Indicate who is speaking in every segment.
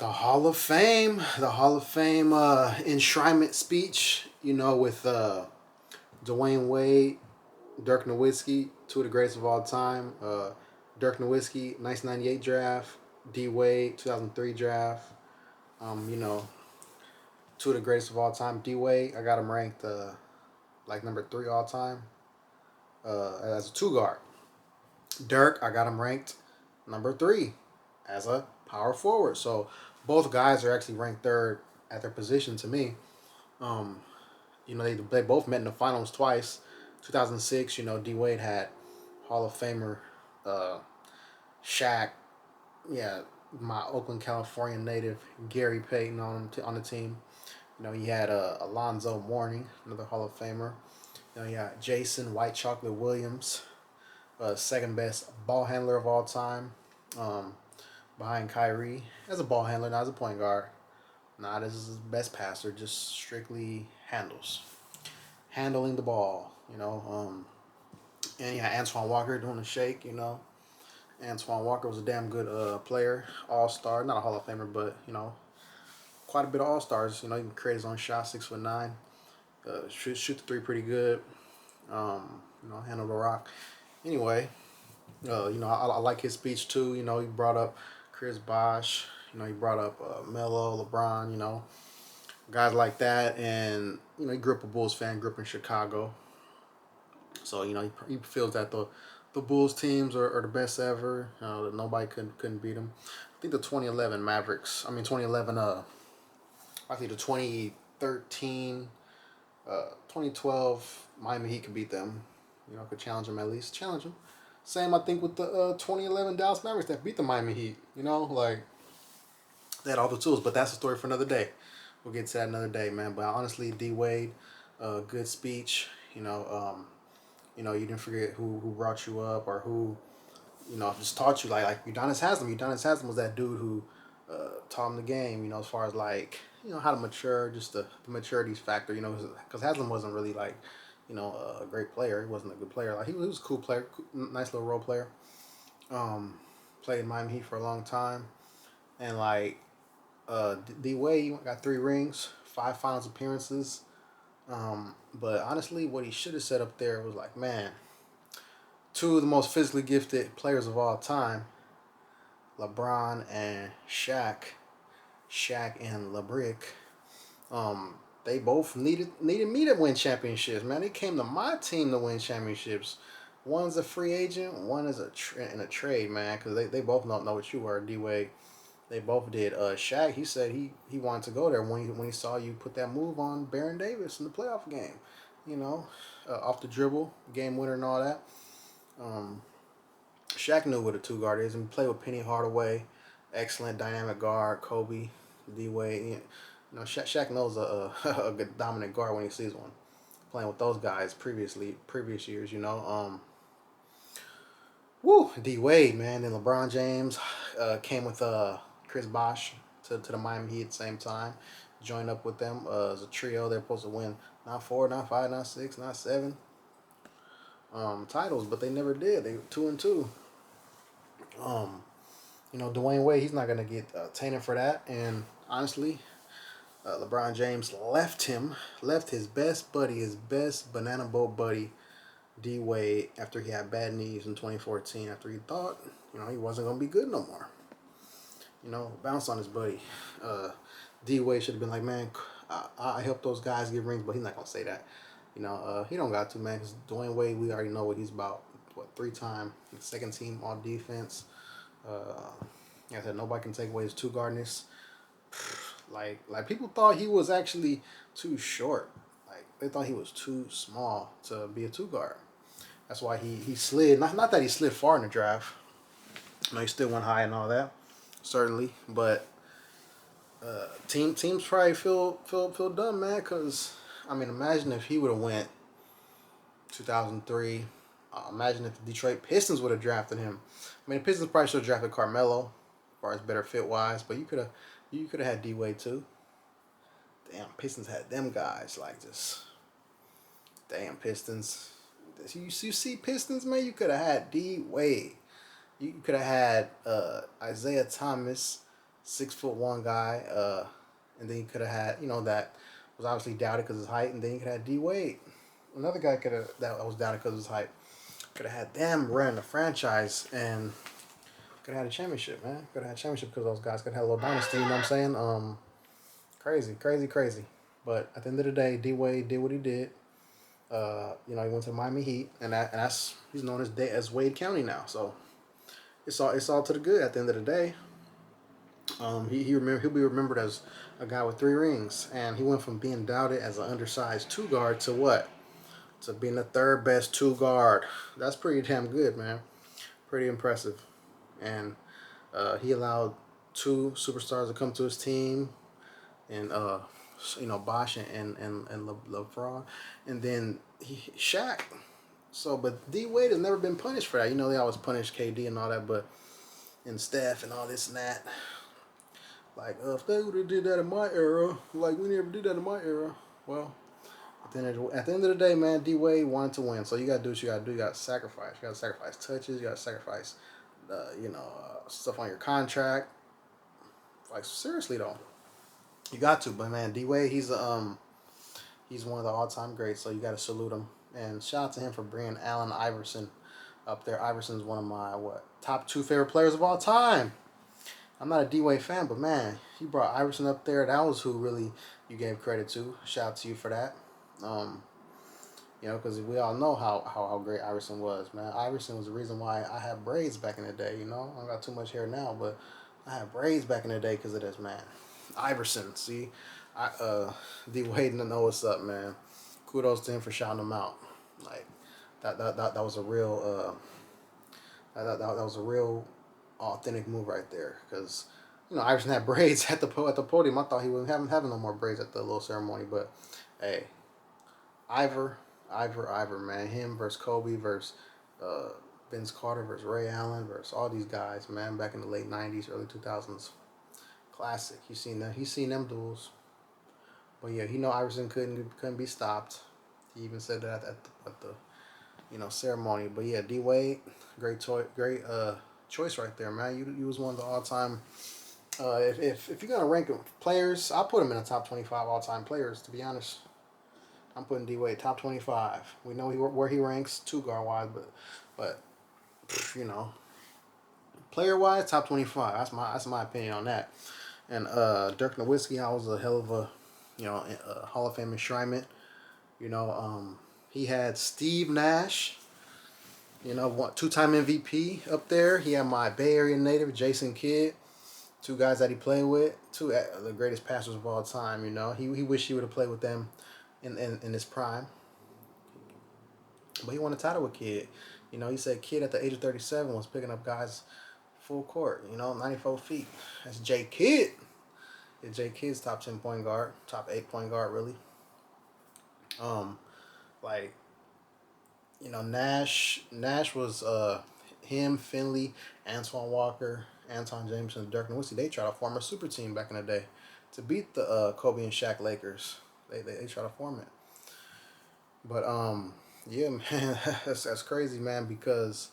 Speaker 1: The Hall of Fame enshrinement speech, with Dwayne Wade, Dirk Nowitzki, two of the greatest of all time. Dirk Nowitzki, 1998 draft, D Wade, 2003 draft. Um, you know, two of the greatest of all time. D Wade, I got him ranked like number three all time as a two guard. Dirk, I got him ranked number three as a power forward. So both guys are actually ranked third at their position to me. Um, they both met in the finals twice. 2006, D Wade had Hall of Famer uh, Shaq, yeah, my Oakland, California native Gary Payton on the team. He had Alonzo Mourning, another Hall of Famer. He had Jason White Chocolate Williams, second best ball handler of all time, um, behind Kyrie as a ball handler, not as a point guard. Not as his best passer, just strictly handling the ball. And yeah, Antoine Walker doing the shake. Antoine Walker was a damn good player, All Star, not a Hall of Famer, but quite a bit of All Stars. He can create his own shot, 6'9", shoot the three pretty good. Handle the rock. Anyway, I like his speech too. He brought up Chris Bosh. He brought up Melo, LeBron. Guys like that, and he grew up a Bulls fan, grew up in Chicago, so he feels that the Bulls teams are the best ever. That nobody couldn't beat them. I think the 2011 Mavericks. I mean 2011. I think the 2013, 2012 Miami Heat could beat them. Could challenge them, at least challenge them. Same, I think, with the 2011 Dallas Mavericks that beat the Miami Heat. Like they had all the tools, but that's a story for another day. We'll get to that another day, man. But honestly, D Wade, good speech. You didn't forget who brought you up, or who just taught you, like Udonis Haslam. Udonis Haslam was that dude who taught him the game. As far as like how to mature, just the maturity factor. Because Haslam wasn't really like a great player. He wasn't a good player. Like he was a cool player, nice little role player. Played in Miami Heat for a long time, and like D Wade got 3 rings, 5 finals appearances. But honestly, what he should have said up there was like, man, two of the most physically gifted players of all time, LeBron and Shaq, Shaq and LeBrick. They both needed me to win championships, man. They came to my team to win championships. One's a free agent, one is in a trade, man, because they both don't know what you were, D Wade. They both did. Shaq, he said he wanted to go there when he saw you put that move on Baron Davis in the playoff game. Off the dribble, game winner and all that. Um, Shaq knew what a two guard is, and played with Penny Hardaway, excellent dynamic guard. Kobe, D Wade. Shaq knows a good dominant guard when he sees one. Playing with those guys previous years. Woo, D Wade, man. Then LeBron James came with Chris Bosh to the Miami Heat at the same time. Joined up with them as a trio. They're supposed to win not 4, not 5, not 6, not 7 titles, but they never did. They were 2-2. Dwayne Wade, he's not gonna get tainted for that. And honestly, LeBron James left his best buddy, his best banana boat buddy, D Wade, after he had bad knees in 2014. After he thought, he wasn't gonna be good no more. Bounce on his buddy. D Wade should have been like, man, I helped those guys get rings, but he's not gonna say that. He don't got to, man, because Dwayne Wade, we already know what he's about. What, 3-time second team all defense. Like I said, nobody can take away his two guardness. Like people thought he was actually too short. Like they thought he was too small to be a two guard. That's why he slid. Not that he slid far in the draft. He still went high and all that, certainly. But teams probably feel dumb, man. Cause I mean, imagine if he would have went 2003. Imagine if the Detroit Pistons would have drafted him. I mean, the Pistons probably should have drafted Carmelo, as far as better fit wise. But you could have had D Wade too. Damn, Pistons had them guys like just. Damn, Pistons. You see Pistons, man. You could have had D Wade. You could have had Isaiah Thomas, 6'1" guy. And then you could have had, that was obviously doubted because of his height. And then you could have had D Wade, another guy that was doubted because of his height. Could have had them running the franchise and could have had a championship, man. Could have had a championship because those guys could have had a little dynasty. You know what I'm saying? Crazy, crazy, crazy. But at the end of the day, D Wade did what he did. He went to the Miami Heat, and that's he's known as Wade County now. So it's all to the good at the end of the day. He'll be remembered as a guy with 3 rings, and he went from being doubted as an undersized 2 guard to what? To being the third best 2 guard. That's pretty damn good, man. Pretty impressive. And he allowed 2 superstars to come to his team, and Bosh and LeBron, and then Shaq. So, but D Wade has never been punished for that. They always punish KD and all that, but and Steph and all this and that. Like, if they would have did that in my era, like we never did that in my era. Well, at the end of the day, man, D Wade wanted to win, so you gotta do what you gotta do. You gotta sacrifice. You gotta sacrifice touches. You gotta sacrifice, stuff on your contract. Like seriously though, you got to. But man, D Wade, he's one of the all-time greats, so you gotta salute him. And shout out to him for bringing Allen Iverson up there. Iverson's one of my top 2 favorite players of all time. I'm not a D-Wade fan, but man, he brought Iverson up there. That was who really you gave credit to. Shout out to you for that. Because we all know how great Iverson was, man. Iverson was the reason why I had braids back in the day, I don't got too much hair now, but I had braids back in the day because of this, man. Iverson, see? D-Wade didn't know what's up, man. Kudos to him for shouting him out. Like, that was a real, that was a real authentic move right there, because Iverson had braids at the podium. I thought he wouldn't having no more braids at the little ceremony, but hey, Ivor, man, him versus Kobe versus Vince Carter versus Ray Allen versus all these guys, man, back in the late '90s, early 2000s, classic. He's seen them duels, but yeah, Iverson couldn't be stopped. He even said that at the ceremony. But yeah, D Wade, great choice right there, man. You was one of the all-time. If you're gonna rank players, I'll put him in the top 25 all-time players. To be honest, I'm putting D Wade top 25. We know where he ranks 2 guard wise, but player wise, top 25. That's my opinion on that. And Dirk Nowitzki, I was a hell of a Hall of Fame enshrinement. He had Steve Nash. 2-time MVP up there. He had my Bay Area native, Jason Kidd. 2 guys that he played with. 2 of the greatest passers of all time, He wished he would have played with them in his prime. But he won a title with Kidd. He said Kidd at the age of 37 was picking up guys full court, 94 feet. That's Jay Kidd. Yeah, Jay Kidd's top 10 point guard, top 8 point guard, really. Nash was him, Finley, Antoine Walker, Anton Jameson, Dirk Nowitzki. They tried to form a super team back in the day to beat the Kobe and Shaq Lakers. They tried to form it. But yeah, man, that's crazy, man, because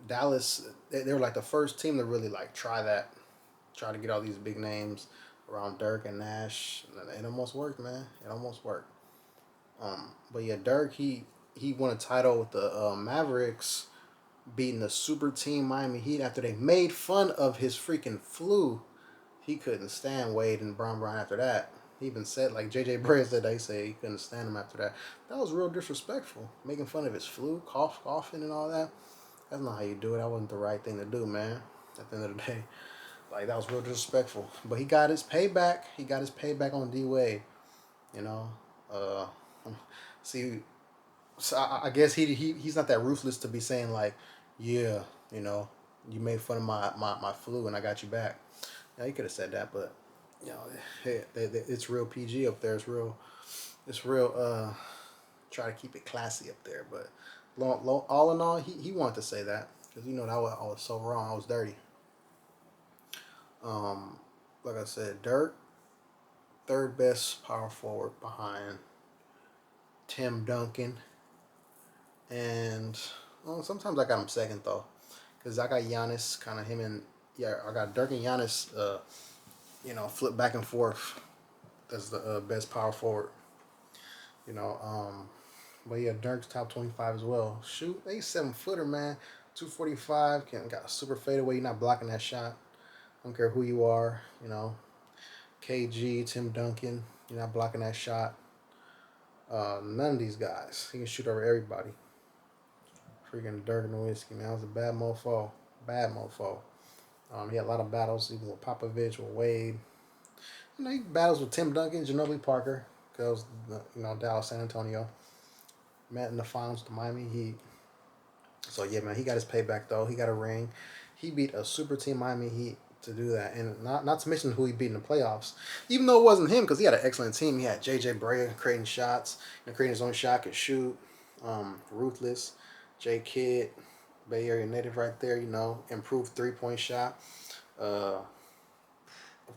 Speaker 1: Dallas, they were like the first team to really try to get all these big names around Dirk and Nash. It almost worked, man. It almost worked. But yeah, Dirk, he won a title with the Mavericks, beating the super team Miami Heat after they made fun of his freaking flu. He couldn't stand Wade and Brown after that. He even said, like J.J. Bray said, they say he couldn't stand him after that. That was real disrespectful. Making fun of his flu, coughing and all that. That's not how you do it. That wasn't the right thing to do, man. At the end of the day. That was real disrespectful. But he got his payback. He got his payback on D Wade. See, so I guess he's not that ruthless to be saying yeah, you made fun of my flu and I got you back. Yeah, he could have said that, but hey, it's real PG up there. It's real. Try to keep it classy up there, but all in all, he wanted to say that because that I was so wrong. I was dirty. Like I said, Dirk, third best power forward behind Tim Duncan, and sometimes I got him second though, because I got Giannis, kind of him yeah, I got Dirk and Giannis. Flip back and forth. That's the best power forward. You know, but yeah, Dirk's top 25 as well. Shoot, he's 7-footer, man. 245. Got a super fadeaway. You're not blocking that shot. I don't care who you are. KG, Tim Duncan. You're not blocking that shot. None of these guys. He can shoot over everybody. Freaking Dirk Nowitzki, man. That was a bad mofo. Bad mofo. He had a lot of battles, even with Popovich, with Wade. He battles with Tim Duncan, Ginobili Parker. Goes, Dallas, San Antonio. Met in the finals with the Miami Heat. So, yeah, man, he got his payback, though. He got a ring. He beat a super team Miami Heat to do that. And not to mention who he beat in the playoffs. Even though it wasn't him, because he had an excellent team. He had J.J. Brea creating shots, creating his own shot, could shoot. Ruthless. J. Kidd, Bay Area native right there, improved three-point shot. Of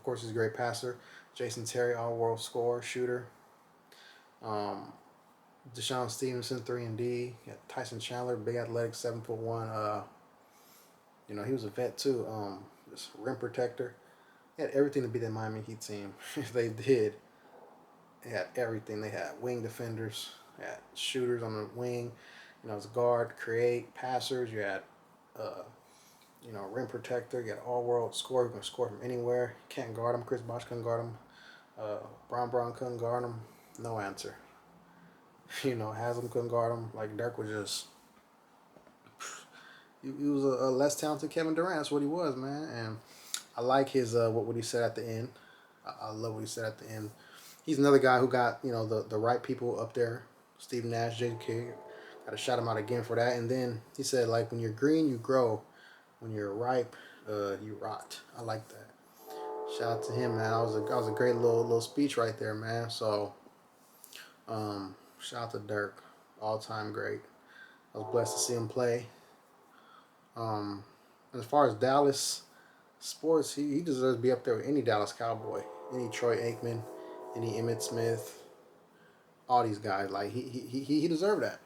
Speaker 1: course, he's a great passer. Jason Terry, all-world scorer, shooter. Deshaun Stevenson, 3-and-D. Tyson Chandler, big athletic, 7'1". He was a vet too. This rim protector. He had everything to be that Miami Heat team. They did. They had everything. They had wing defenders. They had shooters on the wing. As guard, create, passers. You had, rim protector. You had all-world scorer who can score from anywhere. Can't guard him. Chris Bosh couldn't guard him. Brown couldn't guard him. No answer. Haslam couldn't guard him. Like, Dirk was just... He was a less talented Kevin Durant. That's what he was, man. And I like his what he said at the end. I love what he said at the end. He's another guy who got the right people up there. Steve Nash, J.K. Got to shout him out again for that. And then he said, like, when you're green, you grow. When you're ripe, you rot. I like that. Shout out to him, man. That was a great little speech right there, man. So, shout out to Dirk, all time great. I was blessed to see him play. As far as Dallas sports, he deserves to be up there with any Dallas Cowboy, any Troy Aikman, any Emmitt Smith, all these guys. Like he deserved that.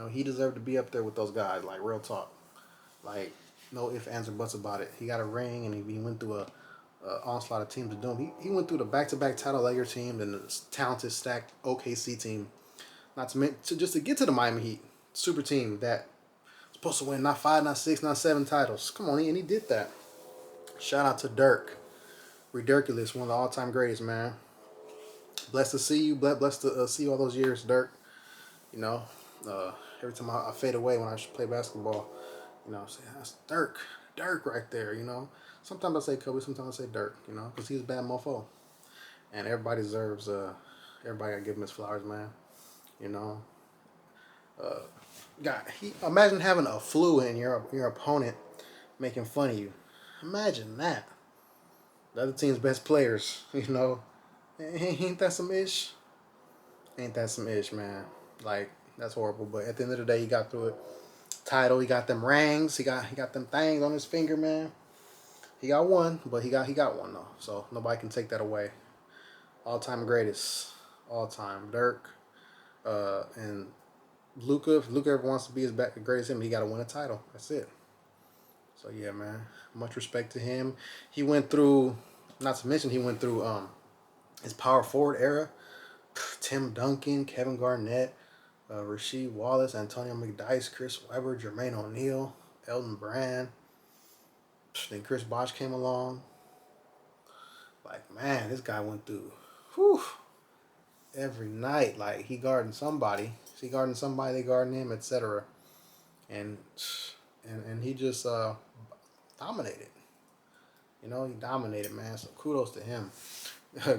Speaker 1: He deserved to be up there with those guys. Like, real talk. Like, no ifs, ands, or buts about it. He got a ring, and he went through a onslaught of teams to do him. He went through the back-to-back title Lakers team and the talented, stacked OKC team. Not to just to get to the Miami Heat super team that supposed to win not 5, not 6, not 7 titles. Come on, and he did that. Shout out to Dirk. Ridiculous, one of the all-time greatest, man. Blessed to see you. Blessed to see you all those years, Dirk. Every time I fade away when I play basketball, I say, that's Dirk right there, Sometimes I say Kobe, sometimes I say Dirk, because he's a bad mofo. And everybody deserves, everybody got to give him his flowers, man. Imagine having a flu and your opponent making fun of you. Imagine that. The other team's best players, Ain't that some ish? Ain't that some ish, man? Like, that's horrible. But at the end of the day, he got through it. Title, he got them rings. He got them things on his finger, man. He got one, but he got one though. So nobody can take that away. All time greatest, all time. Dirk, and Luka. If Luka ever wants to be as great as him, he got to win a title. That's it. So yeah, man. Much respect to him. He went through. Not to mention, he went through his power forward era. Tim Duncan, Kevin Garnett, Rasheed Wallace, Antonio McDyess, Chris Webber, Jermaine O'Neal, Elton Brand. Then Chris Bosh came along. Like, man, this guy went through every night. Like, he guarding somebody. He guarding somebody, they guarding him, etc. And he just dominated. He dominated, man. So kudos to him.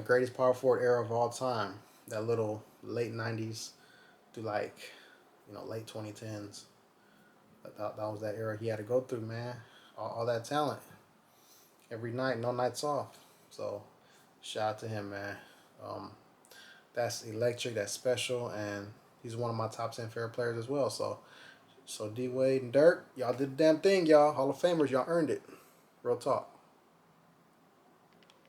Speaker 1: Greatest power forward era of all time. That little late 90s to late 2010s. That was that era he had to go through, man. All that talent. Every night, no nights off. So, shout out to him, man. That's electric, that's special, and he's one of my top 10 favorite players as well. So D Wade and Dirk, y'all did the damn thing, y'all. Hall of Famers, y'all earned it. Real talk.